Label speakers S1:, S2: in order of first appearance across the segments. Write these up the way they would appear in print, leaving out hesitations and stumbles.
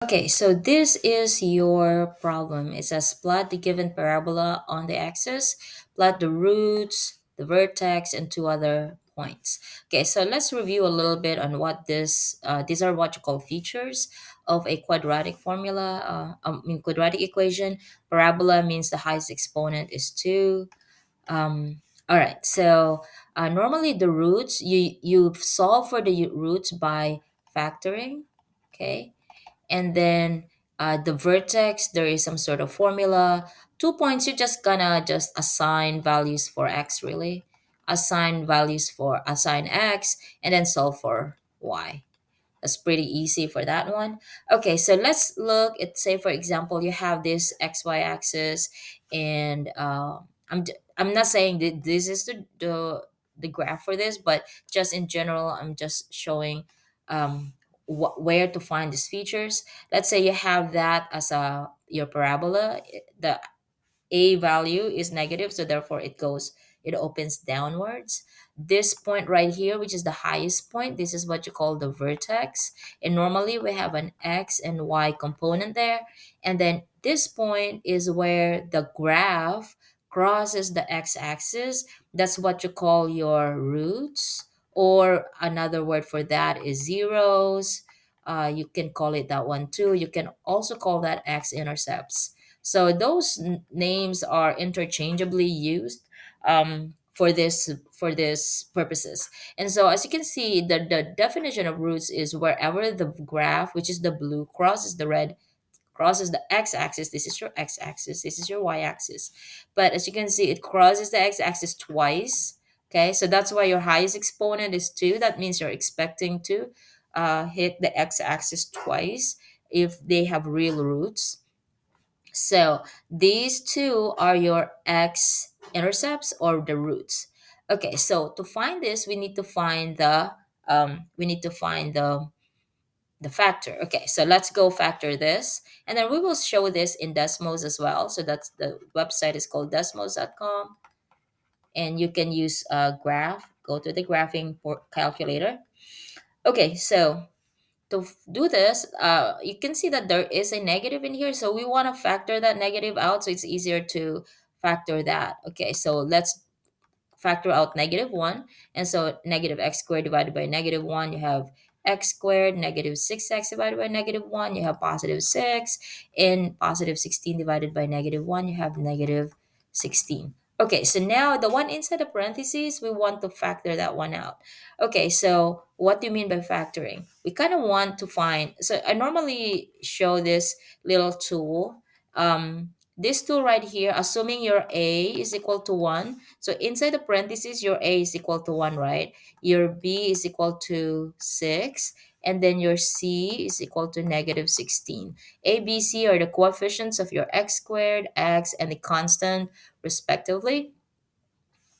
S1: Okay, so this is your problem. It says plot the given parabola on the axis, plot the roots, the vertex, and two other points. Okay, so let's review a little bit on what these are what you call features of a quadratic formula, quadratic equation. Parabola means the highest exponent is 2. All right, so normally the roots, you solve for the roots by factoring, okay? And then the vertex, there is some sort of formula. 2 points, you're just gonna just assign values for x, really. Assign x and then solve for y. That's pretty easy for that one. Okay, so let's look at, say, for example, you have this XY axis, and I'm not saying that this is the graph for this, but just in general, I'm just showing where to find these features. Let's say you have that as your parabola. The a value is negative, so therefore it opens downwards. This point right here, which is the highest point, this is what you call the vertex, and normally we have an x and y component there. And then this point is where the graph crosses the x-axis. That's what you call your roots, or another word for that is zeros. You can call it that one too. You can also call that x-intercepts. So those names are interchangeably used for this purposes. And so as you can see, the definition of roots is wherever the graph, which is the blue, crosses the red, crosses the x-axis. This is your x-axis. This is your y-axis. But as you can see, it crosses the x-axis twice. Okay, so that's why your highest exponent is 2. That means you're expecting to hit the x-axis twice if they have real roots. So these two are your x-intercepts or the roots. Okay, so to find this, we need to find the factor. Okay, so let's go factor this, and then we will show this in Desmos as well. So that's the website is called desmos.com, and you can use a graph. Go to the calculator. Okay, so to do this, you can see that there is a negative in here. So we want to factor that negative out, so it's easier to factor that. Okay, so let's factor out -1. And so negative x squared divided by -1, you have x squared. Negative 6x divided by -1, you have positive 6. And positive 16 divided by -1, you have negative 16. Okay, so now the one inside the parentheses, we want to factor that one out. Okay, so what do you mean by factoring? We kind of want to find, so I normally show this little tool. This tool right here, assuming your a is equal to 1. So inside the parentheses, your a is equal to 1, right? Your b is equal to 6. And then your c is equal to -16. A, b, c are the coefficients of your x squared, x, and the constant, respectively.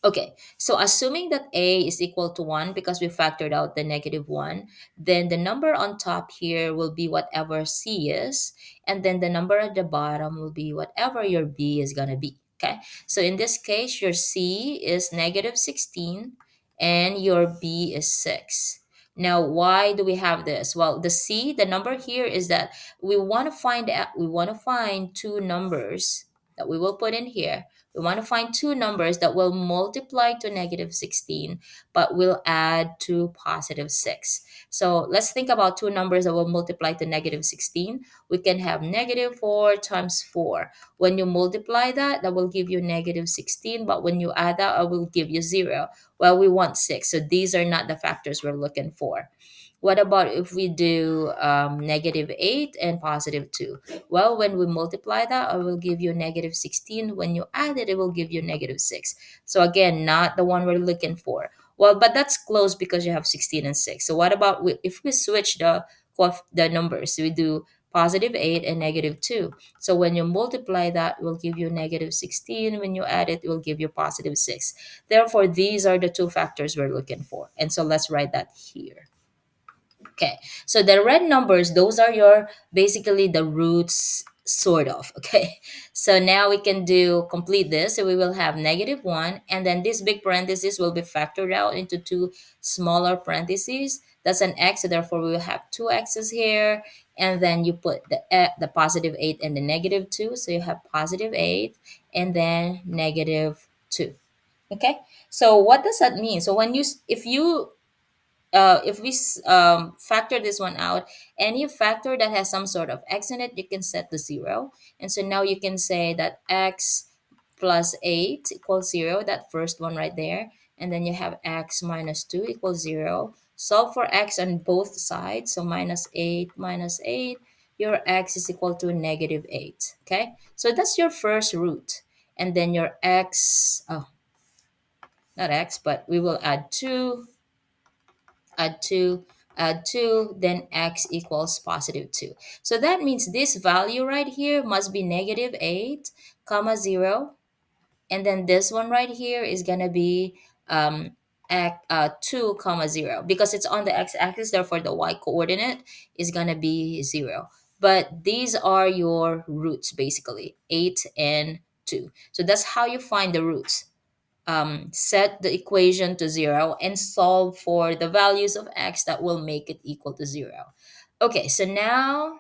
S1: Okay, so assuming that a is equal to 1 because we factored out the -1, then the number on top here will be whatever c is, and then the number at the bottom will be whatever your b is going to be. Okay, so in this case, your c is -16 and your b is 6. Now, why do we have this? Well, the number here is that we want to find two numbers that we will put in here. We want to find two numbers that will multiply to -16, but will add to +6. So let's think about two numbers that will multiply to -16. We can have -4 times 4. When you multiply that, that will give you -16, but when you add that, it will give you 0. Well, we want 6, so these are not the factors we're looking for. What about if we do -8 and +2? Well, when we multiply that, I will give you -16. When you add it, it will give you -6. So again, not the one we're looking for. Well, but that's close because you have 16 and 6. So what about if we switch the numbers? We do +8 and -2. So when you multiply that, it will give you -16. When you add it, it will give you +6. Therefore, these are the two factors we're looking for. And so let's write that here. Okay, so the red numbers, those are your basically the roots, sort of. Okay, so now we can do complete this. So we will have -1, and then this big parenthesis will be factored out into two smaller parentheses. That's an x, so therefore we will have two x's here, and then you put the positive 8 and the negative 2, so you have positive 8 and then negative 2. Okay, so what does that mean? So when you if we factor this one out, any factor that has some sort of x in it, you can set to 0. And so now you can say that x plus 8 equals 0, that first one right there. And then you have x minus 2 equals 0. Solve for x on both sides. So minus 8, your x is equal to negative 8. Okay, so that's your first root. And then your x, oh, not x, but we will add 2, add 2, add 2, then x equals positive 2. So that means this value right here must be negative 8, comma 0. And then this one right here is going to be 2, comma 0. Because it's on the x-axis, therefore the y-coordinate is going to be 0. But these are your roots, basically, 8 and 2. So that's how you find the roots. Set the equation to 0 and solve for the values of x that will make it equal to 0. Okay, so now,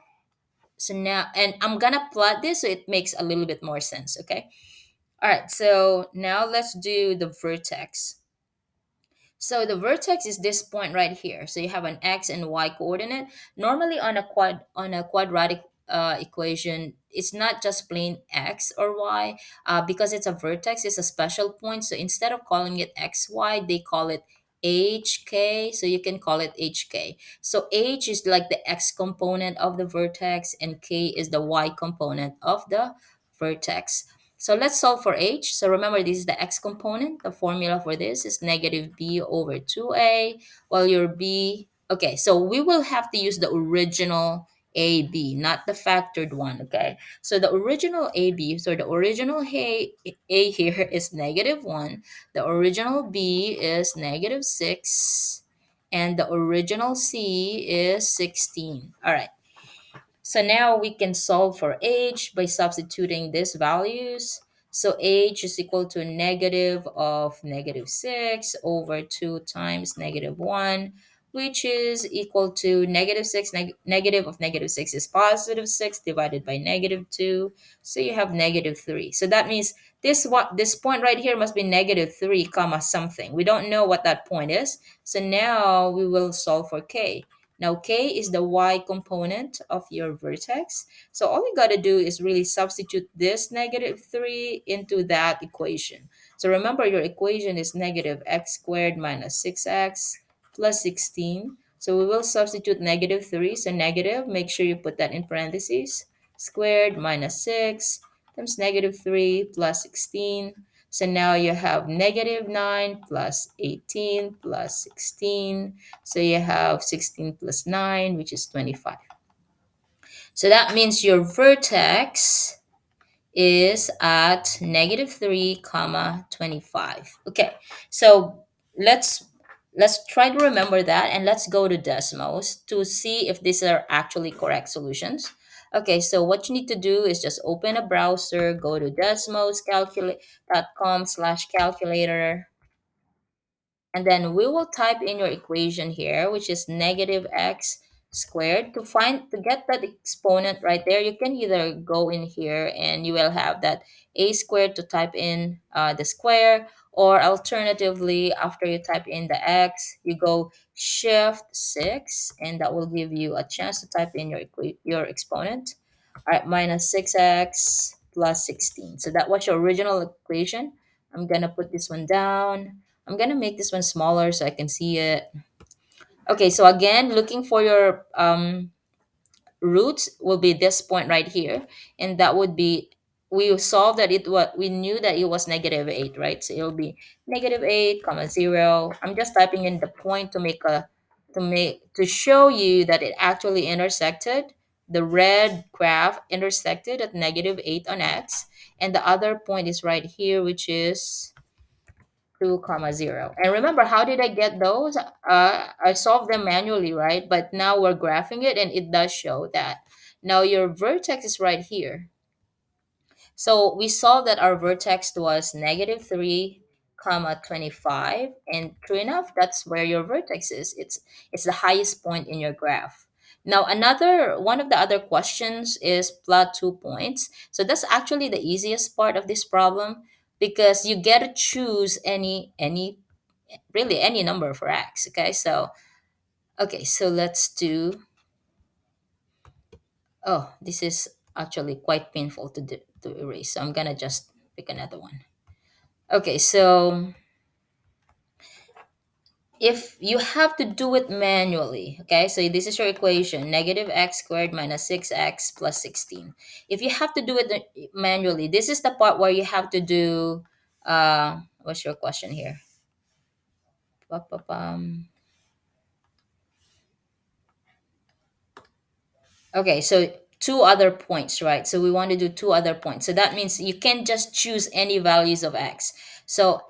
S1: and I'm gonna plot this so it makes a little bit more sense. Okay, all right, so now let's do the vertex. So the vertex is this point right here. So you have an x and y coordinate. Normally on a quadratic equation, it's not just plain x or y. Because it's a vertex, it's a special point. So instead of calling it xy, they call it hk. So you can call it hk. So h is like the x component of the vertex, and k is the y component of the vertex. So let's solve for h. So remember, this is the x component. The formula for this is negative b over 2a, while your b, okay, so we will have to use the original ab, not the factored one, okay? So the original ab, so the original a here is negative 1, the original b is negative 6, and the original c is 16. All right. So now we can solve for h by substituting these values. So h is equal to negative of negative 6 over 2 times negative 1, which is equal to negative 6. Negative of negative 6 is positive 6 divided by negative 2. So you have negative 3. So that means this point right here must be negative 3 comma something. We don't know what that point is. So now we will solve for k. Now, k is the y component of your vertex. So all you got to do is really substitute this negative 3 into that equation. So remember, your equation is negative x squared minus 6x plus 16. So we will substitute negative 3. So negative, make sure you put that in parentheses, squared minus 6 times negative 3 plus 16. So now you have negative 9 plus 18 plus 16. So you have 16 plus 9, which is 25. So that means your vertex is at negative 3 comma 25. Okay, so let's let's try to remember that, and let's go to Desmos to see if these are actually correct solutions. Okay, so what you need to do is just open a browser, go to desmoscalculate.com/calculator, and then we will type in your equation here, which is negative x squared. To get that exponent right there, you can either go in here and you will have that a squared to type in the square, or alternatively, after you type in the x, you go shift 6, and that will give you a chance to type in your exponent. All right, minus 6x plus 16. So that was your original equation. I'm gonna put this one down. I'm gonna make this one smaller so I can see it. Okay, so again, looking for your roots will be this point right here, and that would be, we solved that we knew that it was negative 8, right? So it'll be negative 8 comma 0. I'm just typing in the point to show you that it actually intersected. The red graph intersected at negative 8 on x, and the other point is right here, which is 2 comma 0. And remember, how did I get those? I solved them manually, right? But now we're graphing it, and it does show that. Now your vertex is right here. So we saw that our vertex was negative 3 comma 25, and true enough, that's where your vertex is. It's the highest point in your graph. Now, another one of the other questions is plot 2 points. So that's actually the easiest part of this problem because you get to choose any really any number for x. Okay, so let's do. Oh, this is actually quite painful to erase. So I'm gonna just pick another one. Okay, so if you have to do it manually, okay, so this is your equation, negative x squared minus 6x plus 16. If you have to do it manually, this is the part where you have to do, what's your question here? Ba-ba-bum. Okay, so two other points, right? So we want to do two other points. So that means you can just choose any values of x. So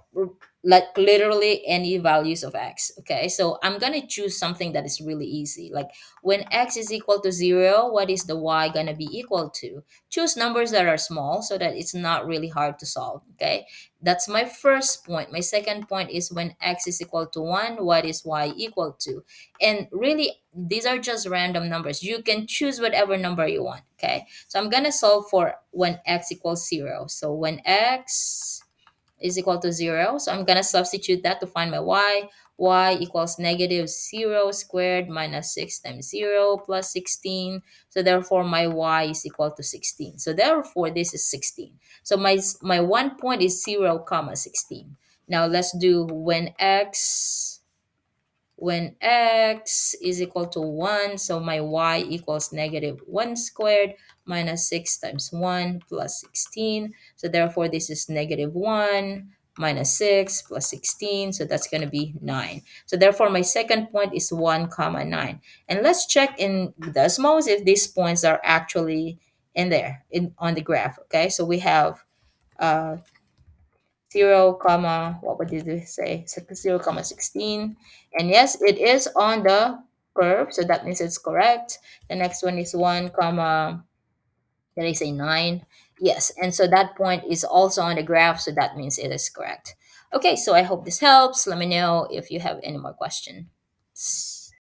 S1: like literally any values of x. Okay, so I'm gonna choose something that is really easy. Like when x is equal to 0, what is the y gonna be equal to? Choose numbers that are small so that it's not really hard to solve. Okay, that's my first point. My second point is when x is equal to 1, what is y equal to? And really, these are just random numbers. You can choose whatever number you want. Okay, so I'm gonna solve for when x equals 0. So when x is equal to 0, so I'm gonna substitute that to find my y equals negative 0 squared minus 6 times 0 plus 16. So therefore my y is equal to 16. So therefore this is 16. So my 1 point is 0 comma 16. Now let's do when x is equal to 1, so my y equals negative 1 squared minus 6 times 1 plus 16. So therefore, this is negative 1 minus 6 plus 16. So that's going to be 9. So therefore, my second point is 1 comma 9. And let's check in Desmos if these points are actually in there on the graph. Okay, so we have uh, 0 comma what would you say 0 comma 16, and yes, it is on the curve, so that means it's correct. The next one is 1 comma, did I say 9? Yes, and so that point is also on the graph, so that means it is correct. Okay, so I hope this helps. Let me know if you have any more questions.